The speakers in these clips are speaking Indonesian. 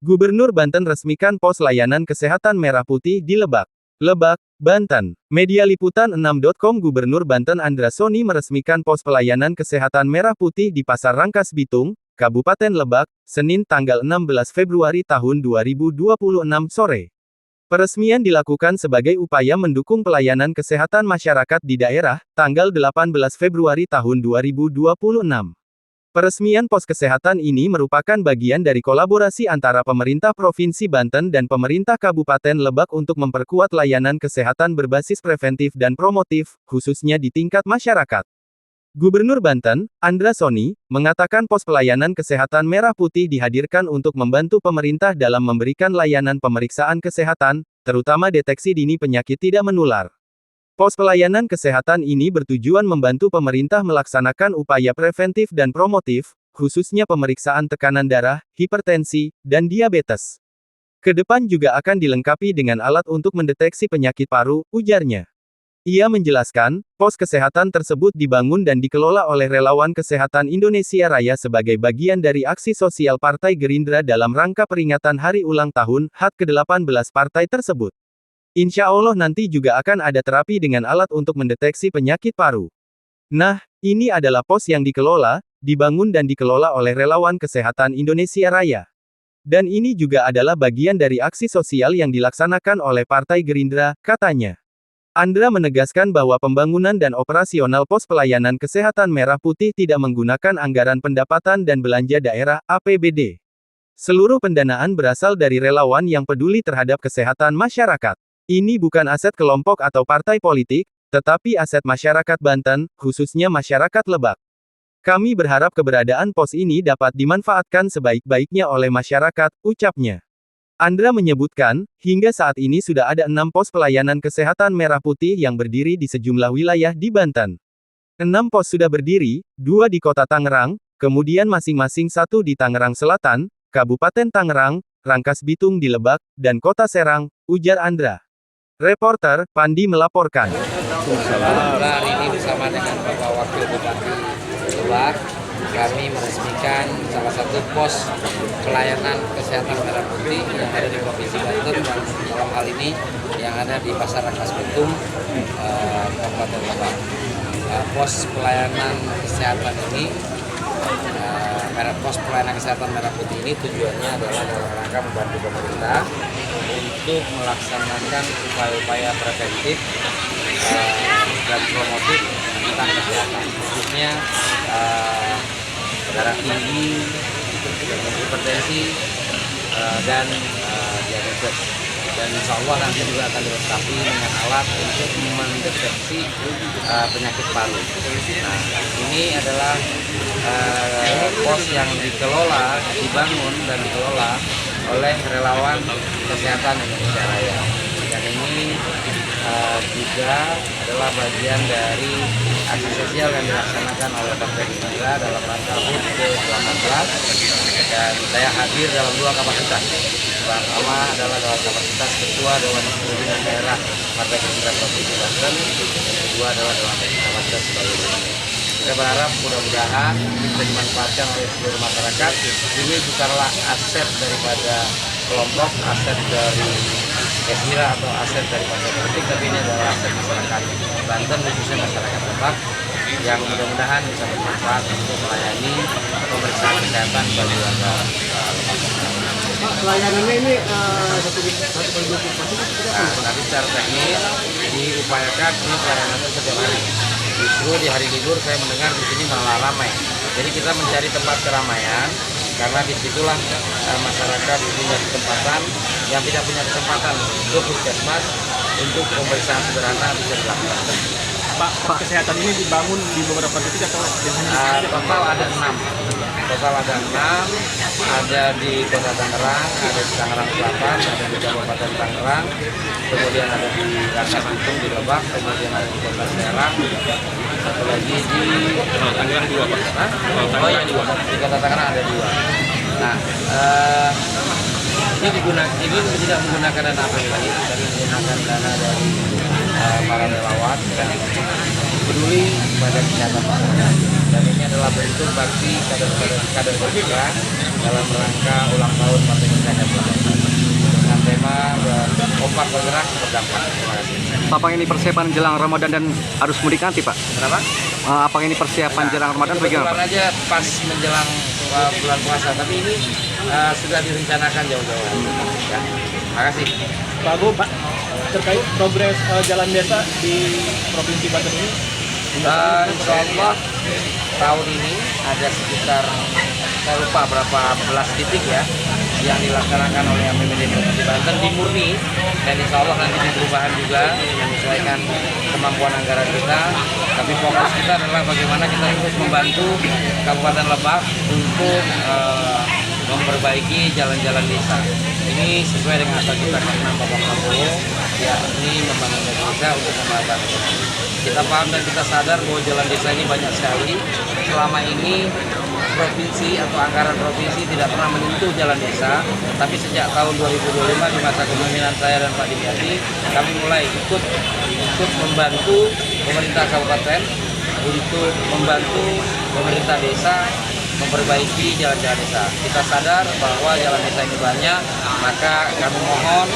Gubernur Banten resmikan pos layanan kesehatan merah putih di Lebak. Lebak, Banten. Media liputan 6.com Gubernur Banten Andra Soni meresmikan pos pelayanan kesehatan merah putih di Pasar Rangkas Bitung, Kabupaten Lebak, Senin tanggal 16 Februari tahun 2026 sore. Peresmian dilakukan sebagai upaya mendukung pelayanan kesehatan masyarakat di daerah, tanggal 18 Februari tahun 2026. Peresmian pos kesehatan ini merupakan bagian dari kolaborasi antara pemerintah Provinsi Banten dan pemerintah Kabupaten Lebak untuk memperkuat layanan kesehatan berbasis preventif dan promotif, khususnya di tingkat masyarakat. Gubernur Banten, Andra Soni, mengatakan pos pelayanan kesehatan merah putih dihadirkan untuk membantu pemerintah dalam memberikan layanan pemeriksaan kesehatan, terutama deteksi dini penyakit tidak menular. Pos pelayanan kesehatan ini bertujuan membantu pemerintah melaksanakan upaya preventif dan promotif, khususnya pemeriksaan tekanan darah, hipertensi, dan diabetes. Kedepan juga akan dilengkapi dengan alat untuk mendeteksi penyakit paru, ujarnya. Ia menjelaskan, pos kesehatan tersebut dibangun dan dikelola oleh relawan kesehatan Indonesia Raya sebagai bagian dari aksi sosial Partai Gerindra dalam rangka peringatan hari ulang tahun HUT ke-18 partai tersebut. Insya Allah nanti juga akan ada terapi dengan alat untuk mendeteksi penyakit paru. Nah, ini adalah pos yang dikelola, dibangun dan dikelola oleh relawan kesehatan Indonesia Raya. Dan ini juga adalah bagian dari aksi sosial yang dilaksanakan oleh Partai Gerindra, katanya. Andra menegaskan bahwa pembangunan dan operasional pos pelayanan kesehatan merah putih tidak menggunakan anggaran pendapatan dan belanja daerah, APBD. Seluruh pendanaan berasal dari relawan yang peduli terhadap kesehatan masyarakat. Ini bukan aset kelompok atau partai politik, tetapi aset masyarakat Banten, khususnya masyarakat Lebak. Kami berharap keberadaan pos ini dapat dimanfaatkan sebaik-baiknya oleh masyarakat, ucapnya. Andra menyebutkan, hingga saat ini sudah ada 6 pos pelayanan kesehatan merah putih yang berdiri di sejumlah wilayah di Banten. 6 pos sudah berdiri, 2 di Kota Tangerang, kemudian masing-masing 1 di Tangerang Selatan, Kabupaten Tangerang, Rangkas Bitung di Lebak, dan Kota Serang, ujar Andra. Reporter, Pandi melaporkan. Hari ini bersama dengan Bapak Wakil Bupati Lebak, kami meresmikan salah satu pos pelayanan kesehatan merah putih yang ada di Provinsi Banten, dan dalam hal ini yang ada di Pasar Rangkas Bitung, Kabupaten Lebak. Pos pelayanan kesehatan ini, pos pelayanan kesehatan merah putih ini tujuannya adalah dalam rangka membantu pemerintah untuk melaksanakan upaya-upaya preventif dan promotif tentang kesehatan, khususnya darah tinggi, hipertensi, dan diabetes. Dan insya Allah nanti juga akan dilengkapi dengan alat untuk mendeteksi penyakit paru. Nah, ini adalah pos yang dikelola, dibangun dan dikelola oleh relawan kesehatan Indonesia Raya. Dan ini juga adalah bagian dari aksi sosial yang dilaksanakan oleh Partai Gerindra dalam rangka HUT ke-18, dan saya hadir dalam 2 kapasitas. Pertama adalah dalam kapasitas Ketua Dewan Pimpinan Daerah Partai Gerindra Provinsi Banten, dan kedua adalah dalam kapasitas sebagai gubernur. Kita berharap mudah-mudahan bisa dimanfaatkan oleh seluruh masyarakat. Ini bukanlah aset daripada kelompok, aset dari Kesira atau aset dari partai politik, tapi ini adalah aset masyarakat Banten, khususnya masyarakat Lebak, yang mudah-mudahan bisa bermanfaat untuk melayani pemeriksaan kesehatan bagi warga Lebak. Pelayanannya ini satu kali 24 jam. Tapi secara teknis diupayakan ini pelayanannya setiap hari. Justru di hari libur saya mendengar di sini malah ramai. Jadi kita mencari tempat keramaian, karena disitulah masyarakat punya kesempatan yang tidak punya kesempatan untuk puskesmas untuk pemeriksaan sederhana bisa dilakukan. Pak, kesehatan ini dibangun di beberapa titik atau total ada 6. Total ada 6, ada di Kota Tangerang, ada di Tangerang Selatan, ada di Kabupaten Tangerang, kemudian ada di Rangkas Bitung di Lebak, kemudian ada di Kota Serang, satu lagi di Tangerang 2, Pak. Oh iya, 2. Di Kota Tangerang ada 2. Nah, ini tidak menggunakan dana APBD, tapi menggunakan dana dari para relawan dan peduli pada kesehatan masyarakat. Dan ini adalah bentuk bakti kader kita dalam rangka ulang tahun Partai Gerindra dengan tema kompak bergerak berdampak. Terima kasih. Apakah ini persiapan jelang Ramadan dan arus mudik nanti, Pak? Kenapa? Apakah ini persiapan jelang Ramadan bagaimana, Kebetulan Pak? aja pas menjelang bulan puasa, tapi ini sudah direncanakan jauh-jauh hari. Ya. Terima kasih. Pak Agung, Pak, terkait progres jalan desa di Provinsi Banten ini? Insya Allah tahun ini ada sekitar, saya lupa berapa belas titik ya, yang dilaksanakan oleh APBD Provinsi Banten dimurni, dan insya Allah nanti di perubahan juga menyesuaikan kemampuan anggaran kita. Tapi fokus kita adalah bagaimana kita terus membantu Kabupaten Lebak untuk memperbaiki jalan-jalan desa. Ini sesuai dengan cita-cita ke-6 Bapak Prabowo, yakni membangun desa untuk pemerataan ekonomi. Kita paham dan kita sadar bahwa jalan desa ini banyak sekali. Selama ini provinsi atau anggaran provinsi tidak pernah menyentuh jalan desa, tapi sejak tahun 2025 di masa kepemimpinan saya dan Pak Dimyati, kami mulai ikut membantu pemerintah kabupaten untuk membantu pemerintah desa memperbaiki jalan-jalan desa. Kita sadar bahwa jalan desa ini banyak, maka kami mohon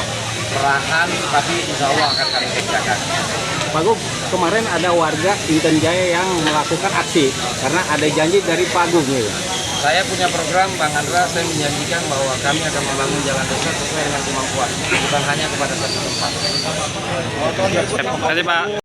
perahan, tapi insya Allah akan kami kerjakan. Pak Agung, kemarin ada warga Inten Jaya yang melakukan aksi karena ada janji dari Pak Agung gitu. Saya punya program, Bang Andra, saya menjanjikan bahwa kami akan membangun jalan desa sesuai dengan kemampuan, bukan hanya kepada satu tempat. Terima kasih, Pak.